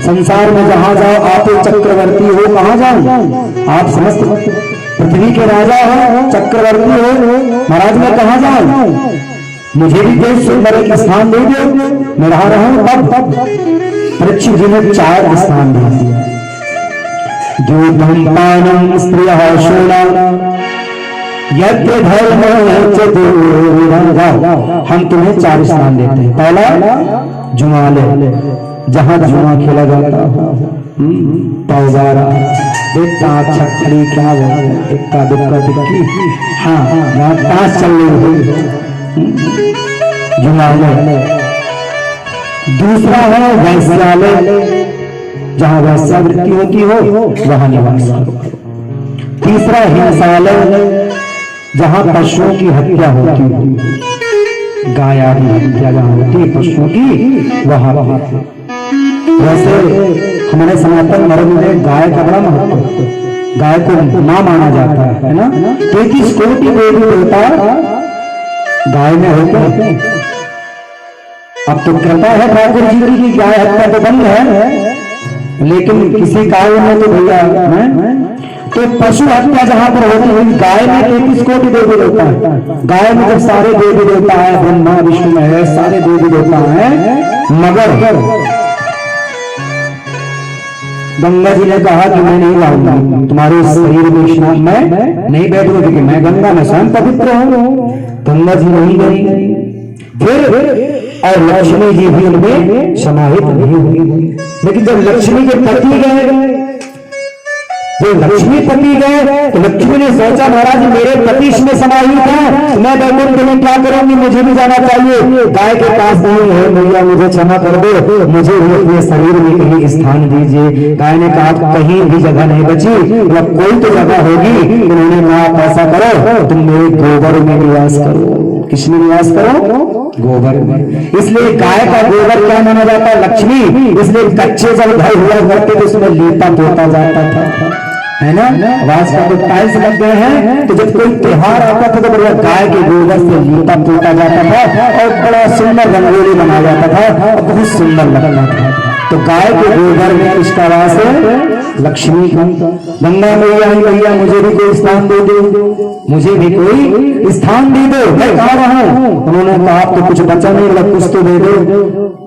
संसार में जहां जाओ आप चक्रवर्ती हो, कहां जाऊं? आप समस्त पृथ्वी के राजा हो, चक्रवर्ती हो, महाराज मैं कहां जाऊं? मुझे भी देश सुंदर एक स्थान दे दो, मैं रहा रहूं। तब परीक्षित जी ने 4 स्थान दे दिया। दूधम पानम स्त्रियः शूला यज्ञ धर्म हम तुम्हें 4 स्थान देते हैं। पहला जुआले, जहां जुआ खेला जाता है, पौवारा, इक्का छक्कड़ी, क्या बोलते हैं, इक्का दुक्का टिक्की, हाँ जहाँ ताश चल रही है, जुआले। दूसरा है वैश्यालय, जहाँ वैश्यावृत्ति होती हो वहां निवास करो। तीसरा हिंसालय, जहां पशुओं की हत्या होती हो, गाय आदि हत्या जहां होती है पशुओं की, वहां। वैसे हमारे सनातन धर्म में गाय का बड़ा महत्व है, गाय को मां माना जाता है ना। 33 कोटि देवी देवता गाय में होते हैं। अब तो कहता है ठाकुर जी की गाय हत्या तो बंद है, लेकिन किसी गाय में तो भैया तो पशु हत्या जहां पर होती है, गाय में 33 कोटि देवी देवता है। गाय में जब सारे देवी देवता है, ब्रह्मा विष्णु है, सारे देवी देवता है, मगर गंगा जी ने कहा कि मैं नहीं लाऊंगा तुम्हारे शरीर में स्नान, मैं नहीं बैठूंगा क्योंकि मैं गंगा में स्वयं पवित्र हूं। गंगा जी नहीं गई, फिर और लक्ष्मी जी भी उनमें समाहित नहीं हुई। लेकिन जब लक्ष्मी के पति गए, जो लक्ष्मी पति गए, तो लक्ष्मी ने सोचा महाराज मेरे पति इसमें समाहित है, मैं वैकुंठ में क्या करूंगी, मुझे भी जाना चाहिए। गाय के पास नहीं है, मैया मुझे क्षमा कर दो, मुझे भी अपने शरीर में कहीं स्थान दीजिए। गाय ने कहा कहीं भी जगह नहीं बची, मतलब कोई तो जगह होगी। उन्होंने कहा आप ऐसा करो, तुम मेरे गोबर में निवास करो। किसमें निवास करो? गोबर में। इसलिए गाय का गोबर क्या माना जाता है? लक्ष्मी। इसलिए कच्चे जब घर हुआ करते तो उसमें लीपा पोता जाता था, है ना। आवाज का तो टाइल्स लग गए हैं, तो जब कोई त्योहार आता था तो बड़ा गाय के गोबर से लीपा पोता जाता था और बड़ा सुंदर रंगोली बनाया जाता था और बहुत सुंदर लगता था। तो गाय के गोबर में इसका वास है लक्ष्मी का। गंगा मैया भैया मुझे भी कोई स्थान दे दो, मुझे भी कोई स्थान दे दो, मैं कहा रहा हूं। उन्होंने कहा तो कुछ बचा नहीं, मतलब कुछ तो दे दो।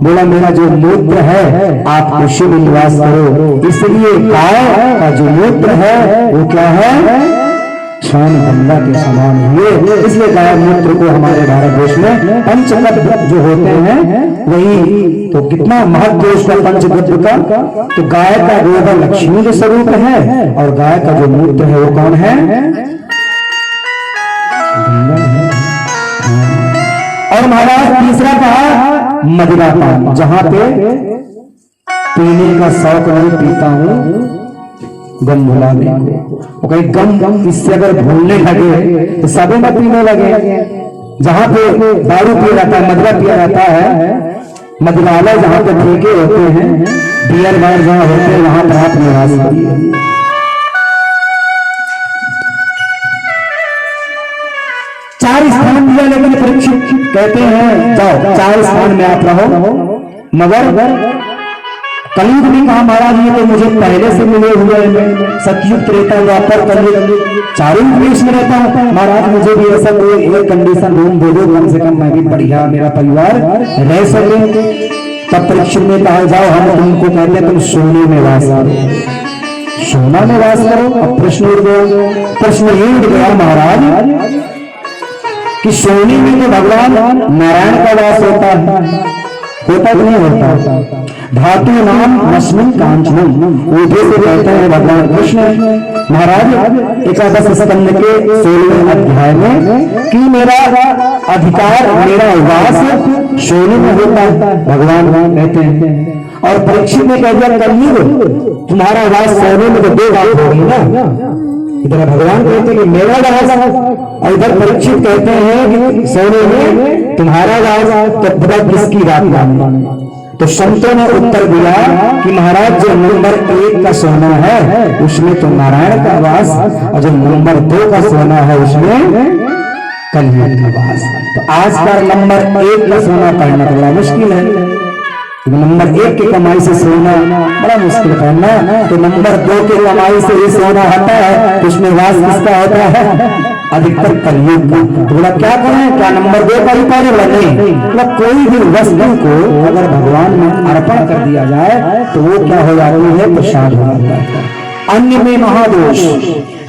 बोला मेरा जो मूत्र है आप उसी में निवास करो। इसलिए गाय का जो मूत्र है वो क्या है? स्वयं गंगा के समान हुए। इसलिए गाय मूत्र को हमारे भारत देश में पंचगव्य जो होते हैं वही, तो कितना महत्व उसका पंचगव्य का। तो गाय का गोबर लक्ष्मी के स्वरूप है और गाय का जो मूत्र है वो कौन है? गंगा है। और महाराज तीसरा कहा मदिरा पान, जहां पे पीने का शौक नहीं, पीता हूं गम भुला दे। कहीं गम इससे अगर भूलने लगे तो सबे में पीने लगे। जहां पे दारू पिया जाता है, मदिरा पिया जाता है, मदिरालय जहां पे ठेके होते हैं, बियर बार जहां होते हैं, वहां पर आप निवास करिए। 4 स्थान दिया, लेकिन परीक्षित कहते हैं जाओ 4 स्थान में आप रहो। मगर कलयुग ने कहा महाराज ये तो मुझे पहले से मिले हुए हैं, सतयुग त्रेता द्वापर कलयुग चारों देश में रहता हूं। महाराज मुझे भी ऐसा कोई एक कंडीशन रूम दे दो, कम से कम मैं भी बढ़िया मेरा परिवार रह सके। तब परीक्षित ने कहा जाओ हम तुमको कहते हैं तुम सोने में वास करो, सोना में वास करो। अब प्रश्न उठ गया, प्रश्न ये उठ गया महाराज कि सोने में तो भगवान नारायण का वास होता है, होता कि नहीं होता? धातु नाम रश्मि कांचनम, ऊँटे से कहते हैं भगवान कृष्ण। महाराज एकादश स्कंद के 16वें अध्याय में कि मेरा अधिकार, मेरा वास सोने में होता है, भगवान कहते हैं। और परीक्षित ने कह दिया कलयुग तुम्हारा वास सोने में तो 2 बात होगी ना। इधर भगवान कहते हैं कि मेरा वास, और इधर परीक्षित कहते हैं कि सोने में तुम्हारा वास, तो बड़ा किसकी बात मानना। तो संतों ने उत्तर दिया कि महाराज जो नंबर 1 का सोना है उसमें तो नारायण का वास, और जो नंबर 2 का सोना है उसमें कलयुग का वास। तो आज का नंबर 1 का सोना पढ़ना बड़ा मुश्किल है, नंबर 1 की कमाई से सोना बड़ा मुश्किल है ना, तो नंबर 2 की कमाई से ही सोना होता है, तो उसमें वास किसका होता है? अधिकतर कलयुग का। तो बोला क्या करें, क्या नंबर 2 का ही पाने वाला नहीं, मतलब कोई भी वस्तु को अगर भगवान में अर्पण कर दिया जाए तो वो क्या हो जाती है? प्रसाद हो जाता है। अन्य में महादोष,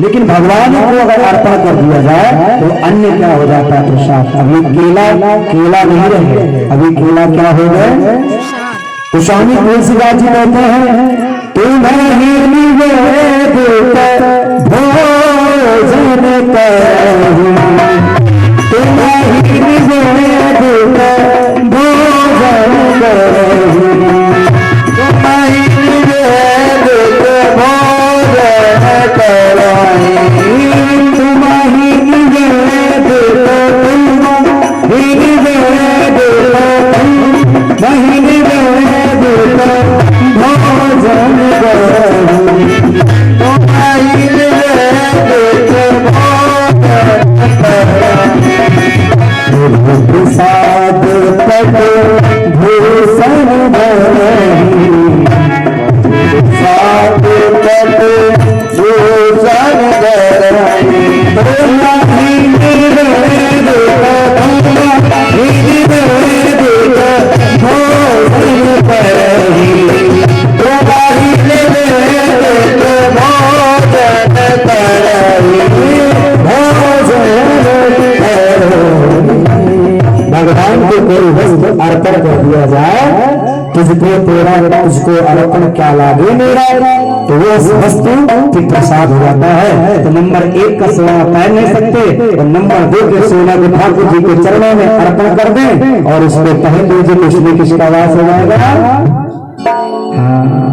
लेकिन भगवान को अगर अर्पण कर दिया जाए तो अन्य क्या हो जाता है? प्रसाद। अभी केला नहीं रहे, अभी केला क्या हो गए? तो स्वामी तुलसीदास जी कहते हैं, तुम्हें निवेद भोजन करूं, तुम्हें निवेद भोजन करूं, तुम्हें निवेद भोजन कराई, तुम्हें निवेद प्रसाद पद भूषण सात पद भूषण भगवान को कोई वस्तु अर्पण कर दिया जाए, तुझको तेरा तुझको अर्पण क्या लागे मेरा, तो वो वस्तु की प्रसाद हो जाता है। तो नंबर 1 का सोना पहन नहीं सकते, तो नंबर 2 के सोना को ठाकुर जी के चरणों में अर्पण कर दें और उसको पहन दीजिए, कुछ भी किसका वास हो जाएगा। हाँ।